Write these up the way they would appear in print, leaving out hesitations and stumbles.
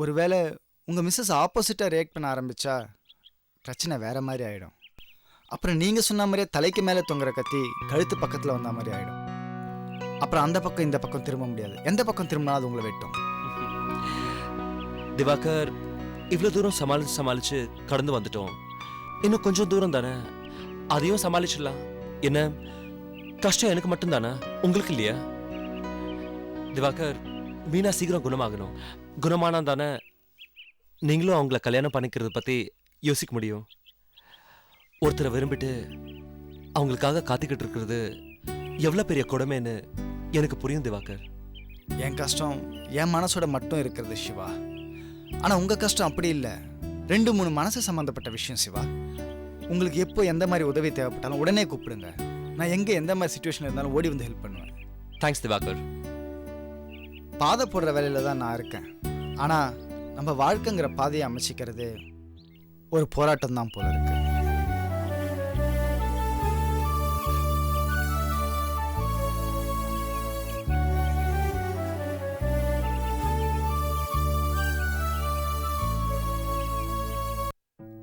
ஒருவேளை உங்கள் மிஸ்ஸஸ் ஆப்போசிட்டாக ரியாக்ட் பண்ண ஆரம்பித்தா பிரச்சனை வேறு மாதிரி ஆகிடும். அப்புறம் நீங்கள் சொன்ன மாதிரியே தலைக்கு மேலே தொங்குற கத்தி கழுத்து பக்கத்தில் வந்த மாதிரி ஆகிடும். அப்புறம் அந்த பக்கம் இந்த பக்கம் திரும்ப முடியாது. எந்த பக்கம் திரும்பினா அது உங்களை வெட்டும். திவாகர், இவ்வளோ தூரம் சமாளிச்சு கடந்து வந்துட்டோம். இன்னும் கொஞ்சம் தூரம் தானே, அதையும் சமாளிச்சிடலாம். என்ன கஷ்டம் எனக்கு மட்டும் தானே, உங்களுக்கு இல்லையா? திவாகர், மீனா சீக்கிரம் குணமாகணும். குணமானா தானே நீங்களும் அவங்கள கல்யாணம் பண்ணிக்கிறத பற்றி யோசிக்க முடியும். ஒருத்தரை விரும்பிட்டு அவங்களுக்காக காத்துக்கிட்டு இருக்கிறது எவ்வளோ பெரிய கொடுமைன்னு எனக்கு புரியும் திவாகர். என் கஷ்டம் என் மனசோட மட்டும் இருக்கிறது சிவா. ஆனால் உங்கள் கஷ்டம் அப்படி இல்லை. 2-3 மனசு சம்மந்தப்பட்ட விஷயம் சிவா. உங்களுக்கு எப்போ எந்த மாதிரி உதவி தேவைப்பட்டாலும் உடனே கூப்பிடுங்க. நான் எங்கே எந்த மாதிரி சுச்சுவேஷன் இருந்தாலும் ஓடி வந்து ஹெல்ப் பண்ணுவேன். தேங்க்ஸ் திவாகர். பாதை போடுற வேலையில் தான் நான் இருக்கேன். ஆனால் நம்ம வாழ்க்கைங்கிற பாதையை அமைச்சிக்கிறது ஒரு போராட்டம் தான் போல இருக்கு.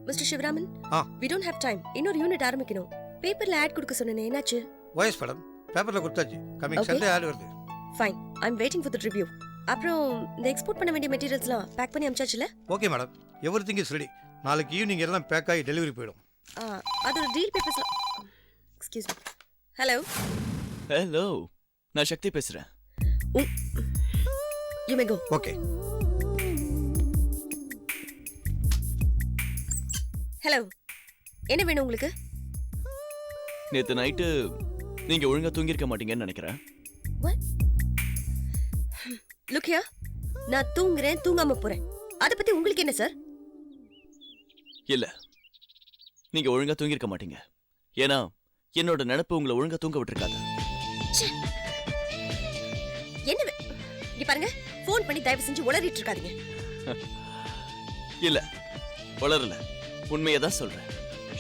Mister Sivaraman, we don't have time. இன்னொரு யூனிட் ஆரம்பிக்கணும். பேப்பர்ல ஆட் கொடுக்க சொன்னேனே, என்னாச்சு? வாய்ஸ் மேடம், பேப்பர்ல கொடுத்தாச்சு. கமிங் சண்டே ஆட் வருது. Fine, I am waiting for the review. அப்புறம் இந்த எக்ஸ்போர்ட் பண்ண வேண்டிய மெட்டீரியல்ஸ்லாம் பேக் பண்ணி அனுப்பிச்சாச்சுல? Okay madam, everything is ready. நாளைக்கு ஈவினிங் எல்லாம் பேக் ஆகி டெலிவரி போய்டும். அதோட deal papers. Excuse me. Hello hello, நான் சக்தி பேசுறேன். You may go. Okay. Hello, என்ன வேணும் உங்களுக்கு? நேத்து நைட்டு நீங்க ஒழுங்கா தூங்கிருக்க மாட்டீங்கன்னு நினைக்கிறேன். லுக் ஹியர், நான் தூங்குறேன், தூங்காம போறேன். அத பத்தி உங்களுக்கு என்ன சார்? இல்ல, நீங்க ஒழுங்கா தூங்கிருக்க மாட்டீங்க. ஏன்னா என்னோட நினைப்பு உங்களை ஒழுங்கா தூங்க விட்டுருக்காது. என்ன இங்க பாருங்க, ஃபோன் பண்ணி தயவு செஞ்சு உளறிட்டு இருக்காதீங்க. இல்ல, வளரல, உண்மையை தான் சொல்றேன்.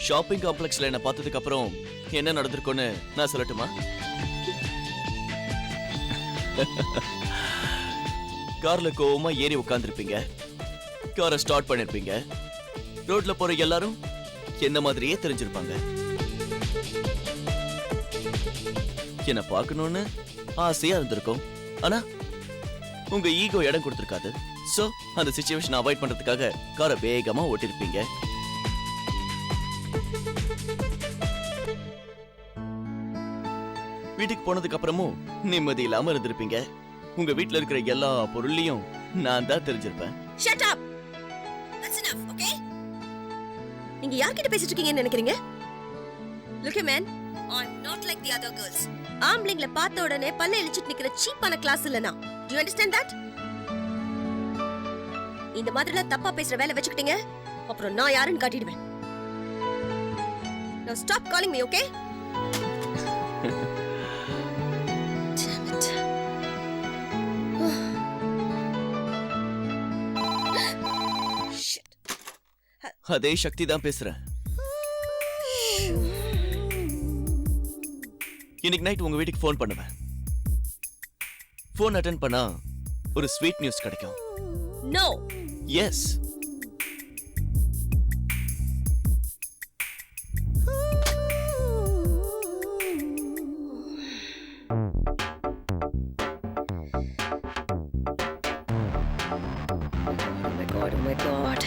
ஷாப்பிங் காம்ப்ளெக்ஸ்ல என்ன பார்த்ததுக்கு அப்புறம் என்ன நடந்திருக்குன்னு நான் சொல்லட்டுமா? கார்ல கோவமா ஏறி உட்கார்ந்துருப்பீங்க. காரை ஸ்டார்ட் பண்ணிருப்பீங்க. ரோட்ல போற எல்லாரும் என்ன மாதிரியே தெரிஞ்சிருப்பாங்க. என்ன பார்க்கணும்னு ஆசையா இருந்திருக்கும். ஆனா உங்க ஈகோ இடம் கொடுத்திருக்காது. சோ அந்த சிச்சுவேஷன் அவாய்ட் பண்றதுக்காக காரை வேகமா ஓட்டிருப்பீங்க. வீட்டுக்கு போனதுக்கு அப்புறமும் நிம்மதி இல்லாம இருந்திருப்பீங்க. உங்க வீட்ல இருக்கிற எல்லா பொருளையும் நான் தான் தெரிஞ்சிருப்பேன். Shut up. That's enough, okay? நீங்க யார்கிட்ட பேசிட்டு இருக்கீங்கன்னு நினைக்கிறீங்க? Look man, I am not like the other girls. ஆம்பளைங்கள பார்த்த உடனே பல்ல இழிச்சிட்டு நிக்கிற சீப்பான கிளாஸ் இல்ல நான். Do you understand that? இந்த மாதிரிலாம் தப்பா பேசுற வேலை வெச்சுக்கிட்டீங்க, அப்புறம் நான் யாருன்னு காட்டிடுவேன். Now stop calling me, okay? அதே சக்தி தான் பேசுறேன். இன்னைக்கு நைட் உங்க வீட்டுக்கு ஃபோன் பண்ணுவேன். ஃபோன் அட்டெண்ட் பண்ணா ஒரு ஸ்வீட் நியூஸ் கிடைக்கும். No. Yes. Oh my god.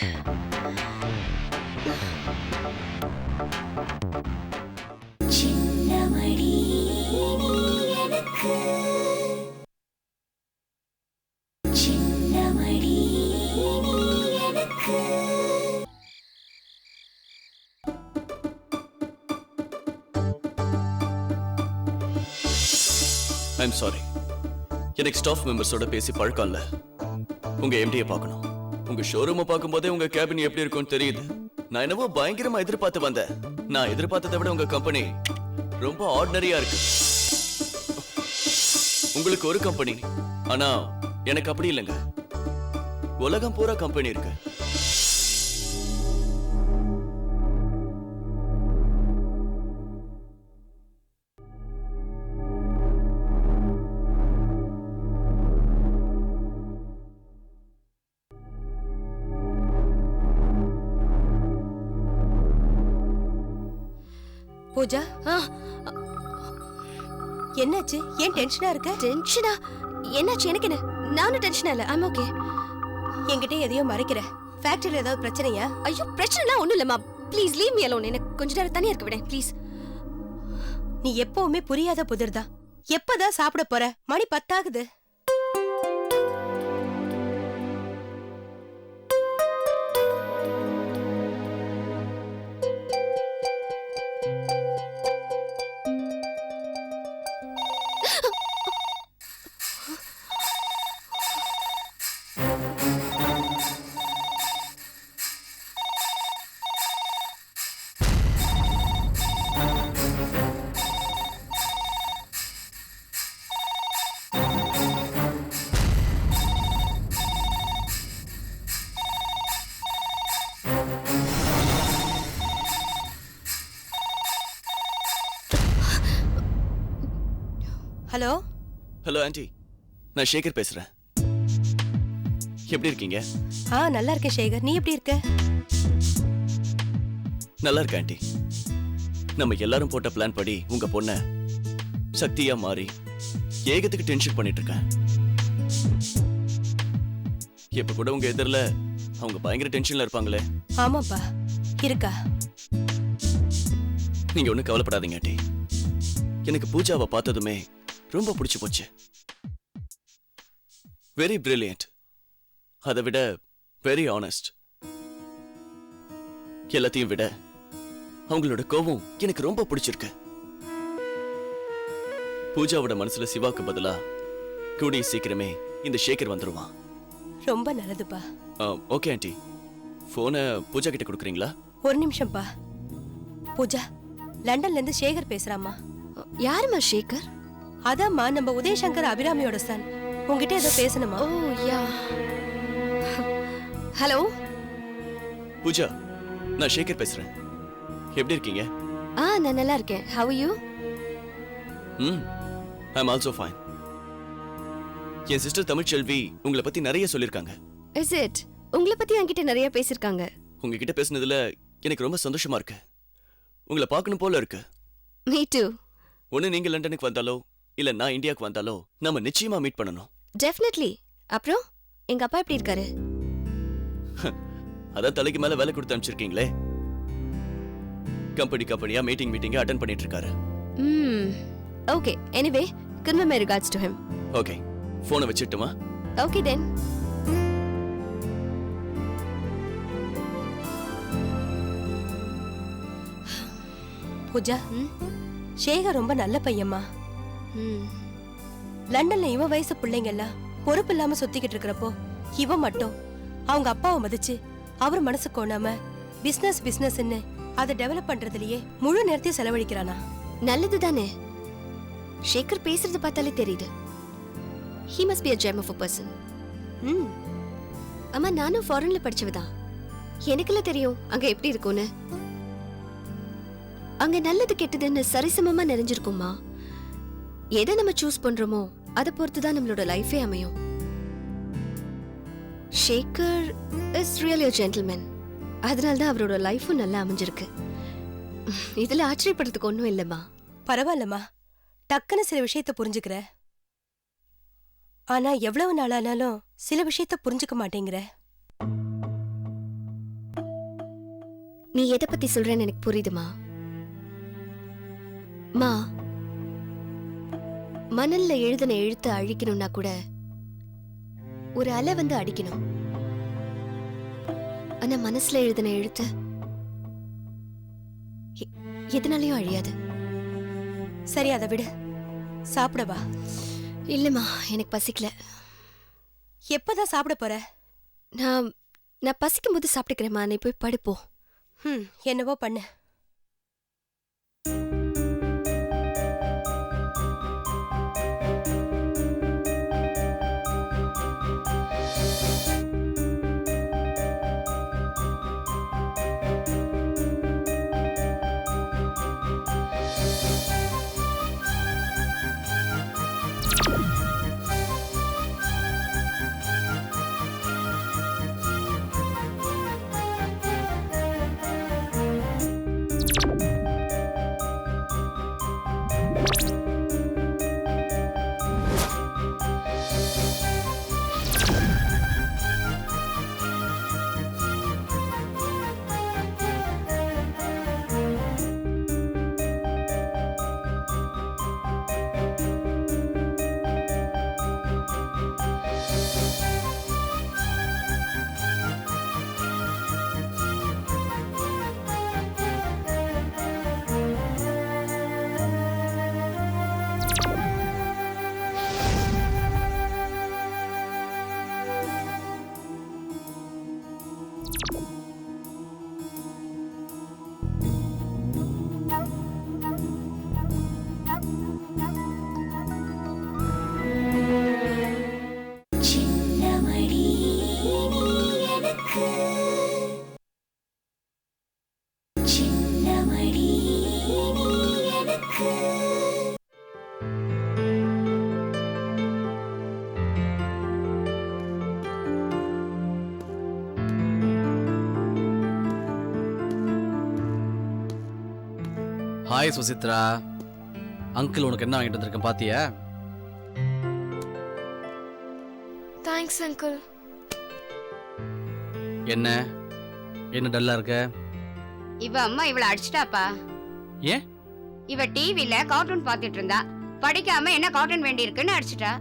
Chinnamani நீ எனக்கு, சின்னமணி நீ எனக்கு. I'm sorry. எனக்கு ஸ்டாஃப் மெம்பர்ஸோட பேசி பழக்கம் இல்ல. உங்க எம்டியை பார்க்கணும். உங்க ஷோரூமை பார்க்கும்போதே உங்க கேபின் எப்படி இருக்கும்னு தெரியுது. நான் என்னவோ பயங்கரமா எதிர்பார்த்து வந்தேன். நான் எதிர்பார்த்ததை விட உங்க கம்பெனி ரொம்ப ஆர்டினரியா இருக்கு. உங்களுக்கு ஒரு கம்பெனி, ஆனா எனக்கு அப்படி இல்லைங்க. உலகம் பூரா கம்பெனி இருக்கு. பூஜா என்னாச்சு? ஏன் டென்ஷனா இருக்க? டென்ஷனா? என்னாச்சு? எனக்கு என்ன? நானும் டென்ஷனா இல்ல. I'm okay. என்கிட்ட எதையோ மறைக்கிற. ஃபேக்டரியில ஏதாவது பிரச்சனையா? ஐயோ பிரச்சனைலாம் ஒண்ணும் இல்லம்மா. Please leave me alone. எனக்கு கொஞ்ச நேரம் தனியா இருக்க விட ப்ளீஸ். நீ எப்பவுமே புரியாத புதிர்தான். எப்பதான் சாப்பிட போற? மணி 10 ஆகுது. ஹலோ ஹலோ ஆண்டி, நான் சேகர் பேசுறேன். எப்படி இருக்கீங்க? நல்லா இருக்கேன் சேகர். நீ எப்படி இருக்க? நல்லா இருக்க ஆண்டி. நம்ம எல்லாரும் போட்ட பிளான் படி உங்க பொண்ண சக்தியா மாறி ஏகத்துக்கு டென்ஷன் பண்ணிட்டு இருக்கேன். இப்ப கூட உங்க எதிரில அவங்க பயங்கர டென்ஷன்ல இருப்பாங்களே. ஆமாப்பா இருக்கா. நீங்க ஒண்ணும் கவலைப்படாதீங்க ஆண்டி. எனக்கு பூஜாவை பார்த்ததுமே ரொம்ப பிடிச்சு போச்சு. Very brilliant. அதை விட வெரி ஆனஸ்ட். எல்லாத்தையும் விட அவங்களோட கோபம் எனக்கு ரொம்ப பிடிச்சிருக்கு. பூஜாவோட மனசுல சிவாக்கு பதிலா கூடிய சீக்கிரமே இந்த சேகர் வந்துருவான். ரொம்ப நல்லதுப்பா. ஓகே ஆண்டி, போனை பூஜா கிட்ட கொடுக்குறீங்களா? ஒரு நிமிஷம்ப்பா. பூஜா, லண்டன்ல இருந்து சேகர் பேசுறாமா. யாருமா சேகர்? அதாம்மா நம்ம உதயசங்கர் அபிராமியோட சன். உங்ககிட்ட ஏதோ பேசணுமா? ஓ யா. ஹலோ பூஜா, நான் சேகர் பேசுறேன். எப்படி இருக்கீங்க? நான் நல்லா இருக்கேன். How are you? I'm also fine. N sister Tamilselvi உங்களை பத்தி நிறைய சொல்லிருக்காங்க. Is it? உங்களை பத்தி என்கிட்ட நிறைய பேசிருக்காங்க. உங்ககிட்ட பேசுனதுல எனக்கு ரொம்ப சந்தோஷமா இருக்கு. உங்களை பார்க்கணும் போல இருக்கு. Me too. ஒண்ணு நீங்க லண்டனுக்கு வந்தாலோ இல்ல நான் இந்தியாவுக்கு வந்தாலோ நம்ம நிச்சயமா மீட் பண்ணணும். Definitely. அப்புறம் எங்க அப்பா எப்படி இருக்காரு? அதான் தலைக்கு மேல வேலை கொடுத்து அனுப்பிச்சிருக்கீங்களே. கம்பெனியா மீட்டிங் அட்டெண்ட் பண்ணிட்டு இருக்காரு. Okay. Anyway, convey my regards to him. Okay, போனை வச்சிட்டுமா? Okay then. பூஜா, சேகர் ரொம்ப நல்ல பையம்மா. லண்டன்ல இவன் வயசு பிள்ளைங்க எல்லாம் பொறுப்பு இல்லாம சுத்திக்கிட்டு இருக்கிறப்போ இவன் மட்டும் அவங்க அப்பாவை மதிச்சு அவர் மனசு கோணாம பிசினஸ்ன்னு அதை டெவலப் பண்றதுலயே முழு நேரத்தையும் செலவழிக்கிறானா. நல்லது தானே. சேகர் பேசுறது பார்த்தாலே தெரியுது. He must be a gem of a person. அம்மா, நானும் ஃபாரின்ல படிச்சவதான். எனக்குல தெரியும் அங்க எப்படி இருக்கும்னு. அங்க நல்லது கெட்டதுன்னு சரிசமமா நிறைஞ்சிருக்குமா. எதை நம்ம சூஸ் பண்றோமோ அதை பொறுத்துதான் நம்மளோட லைஃபே அமையும். Sekar is really a gentleman. அதனால்தான் அவரோட லைஃபும் நல்லா அமைஞ்சிருக்கு. இதுல ஆச்சரியப்படுறதுக்கு ஒண்ணும் இல்லம்மா. பரவாயில்லம்மா, டக்குன்னு சில விஷயத்த புரிஞ்சுக்கிற. ஆனா எவ்வளவு நாளானாலும் சில விஷயத்த புரிஞ்சுக்க மாட்டேங்கிற. நீ எதை பத்தி சொல்றேன்னு எனக்கு புரியுதுமா. மா, மணல்ல எழுதின எழுத்த அழிக்கணும்னா கூட ஒரு அலை வந்து அடிக்கணும். ஆனா மனசுல எழுதின எழுத்து எதனாலையும் அழியாது. சரி, அதை விடு. சாப்பிடவா? இல்லம்மா, எனக்கு பசிக்கல. எப்பதான் சாப்பிட போற? நான் பசிக்கும் போது சாப்பிட்டுக்கிறேம்மா. நீ போய் படுப்போம். என்னவோ பண்ணு. ஹாய் சுசித்ரா. அங்கிள் உனக்கு என்ன வாங்கிட்டு வந்திருக்கேன் பாத்தியா? Thanks uncle. என்ன என்ன டல்லா இருக்க? இவ அம்மா இவள அடிச்சிட்டாப்பா. ஏன்? இவ டிவில கார்ட்டூன் பாத்துட்டு இருந்தா, படிக்காம என்ன கார்ட்டூன் வேண்டி இருக்குன்னு அடிச்சிட்டா.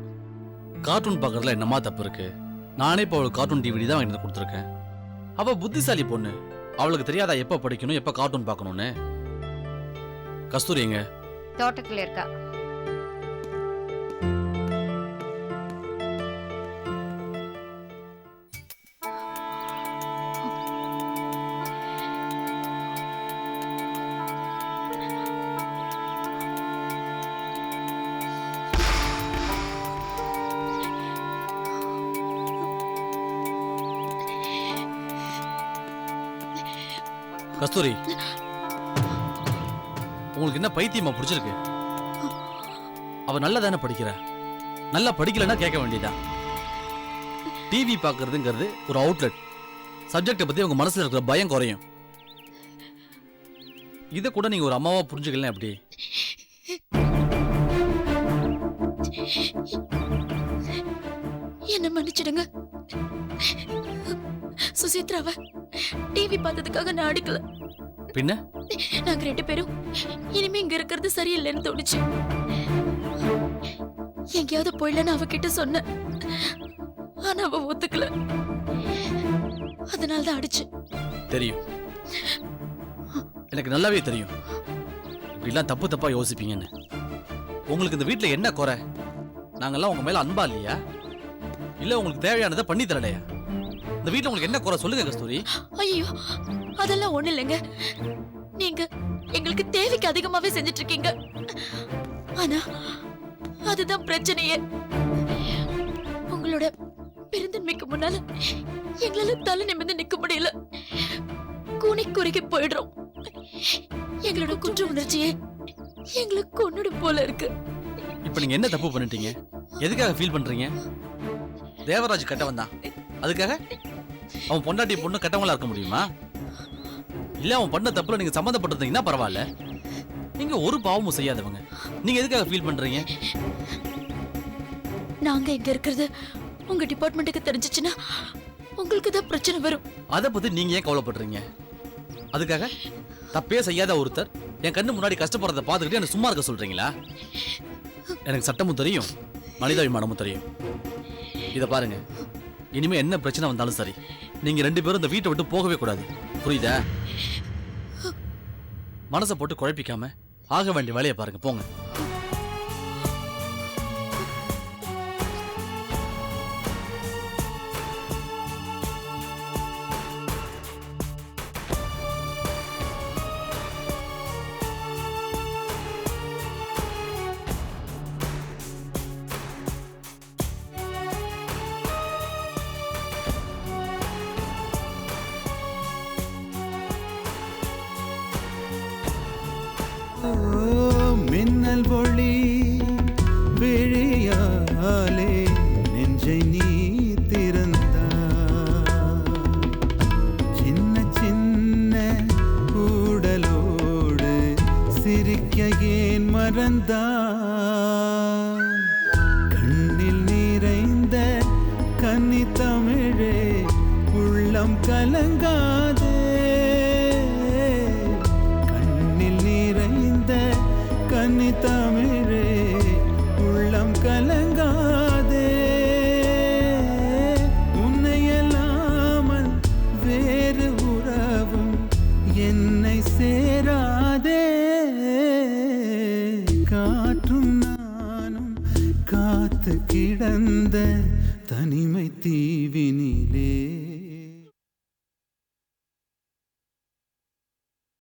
கார்ட்டூன் பார்க்கறதுல என்னமா தப்பு இருக்கு? நானே இப்போ அவளுக்கு கார்ட்டூன் டிவிடி தான் வாங்கிட்டு வந்து கொடுத்துருக்கேன். அவ புத்திசாலி பொண்ணு, அவளுக்கு தெரியாதா எப்ப படிக்கணும் எப்ப கார்ட்டூன் பார்க்கணும்னு. கஸ்தூரி எங்க? தோட்டத்துல இருக்கா. கஸ்தூரி, உங்களுக்கு என்ன பைத்தியமா பிடிச்சிருக்கு? அவ நல்லா தானே படிக்கிறா. நல்லா படிக்கலன்னா கேட்க வேண்டியதா. டிவி பார்க்கறதுங்கிறது ஒரு அவுட்லெட். சப்ஜெக்டை பத்தி உங்க மனசுல இருக்கிற பயம் குறையும். இதை கூட நீங்க ஒரு அம்மாவா புரிஞ்சுக்கலாம். எப்படி? என்ன மன்னிச்சிடுங்க. சுசித்ராவை டிவி பார்த்ததுக்காக நான் அடிக்கல. பின்ன நாங்க 2 பேரும் இனிமே இங்க இருக்கிறது சரியில்லைன்னு தோணுச்சு. எங்கேயாவது போயிடலன்னு அவகிட்ட சொன்னேன். ஆனா அவ ஒத்துக்கல. அதனாலதான் அடிச்சு. தெரியும், எனக்கு நல்லாவே தெரியும் இப்படிலாம் தப்பு தப்பா யோசிப்பீங்கன்னு. உங்களுக்கு இந்த வீட்டுல என்ன குறை? நாங்கெல்லாம் உங்க மேல அன்பா இல்லையா? இல்ல உங்களுக்கு தேவையானதை பண்ணி தரலையா? இந்த வீட்டுல உங்களுக்கு என்ன குறை சொல்லுங்க கஸ்தூரி. ஐயோ, அதெல்லாம் ஒண்ணு இல்லைங்க. நீங்க எங்களுக்கு தேவைக்கு அதிகமாவே செஞ்சிட்டு இருக்கீங்க. ஆனா அதுதான் பிரச்சனையே. உங்களோட பெருந்தன்மைக்கு முன்னால எங்களால தலை நிமிர்ந்து நிக்க முடியல. கூனி குறுகி போயிடுறோம். எங்களோட குற்ற உணர்ச்சியே எங்களை கொன்னுடும் போல இருக்கு. இப்ப நீங்க என்ன தப்பு பண்ணிட்டீங்க? எதுக்காக ஃபீல் பண்றீங்க? தேவராஜ் கட்டவன் தான். அதுக்காக அவன் பொண்டாட்டி பொண்ணு கட்டவங்களா இருக்க முடியுமா? இல்ல அவன் பண்ண தப்புல நீங்க சம்மந்தப்பட்டிருந்தீங்கன்னா பரவாயில்ல. நீங்க ஒரு பாவமும் செய்யாதவங்க. நீங்க எதுக்காக ஃபீல் பண்றீங்க? நாங்க இங்க இருக்கிறது உங்க டிபார்ட்மெண்ட்டுக்கு தெரிஞ்சிச்சுன்னா உங்களுக்கு தான் பிரச்சனை வரும். அதை பத்தி நீங்க ஏன் கவலைப்படுறீங்க? அதுக்காக தப்பே செய்யாத ஒருத்தர் என் கண்ணு முன்னாடி கஷ்டப்படுறத பார்த்துக்கிட்டு எனக்கு சும்மா இருக்க சொல்றீங்களா? எனக்கு சட்டமும் தெரியும், மனிதாபிமானமும் தெரியும். இத பாருங்க, இனிமே என்ன பிரச்சனை வந்தாலும் சரி, நீங்க 2 பேரும் இந்த வீட்டை விட்டு போகவே கூடாது. புரியுதா? மனசை போட்டு குழப்பிக்காம ஆக வேண்டிய வேலையை பாருங்க. போங்க. மின்னல் ஒளி விழியாலே நெஞ்சை நீ திறந்தாய். சின்ன சின்ன ஊடலோடு சிரிக்க ஏன் மறந்தாய்? கண்ணில் நிறைந்த கன்னி தமிழே உள்ளம் கலங்காதே. கண்ணில் நிறைந்த கன்னி தமிழே உள்ளம் கலங்காதே. உன்னையல்லாமல் வேறு உறவும் என்னை சேராதே. காற்றும் நானும் காத்து கிடந்த தனிமை தீவினிலே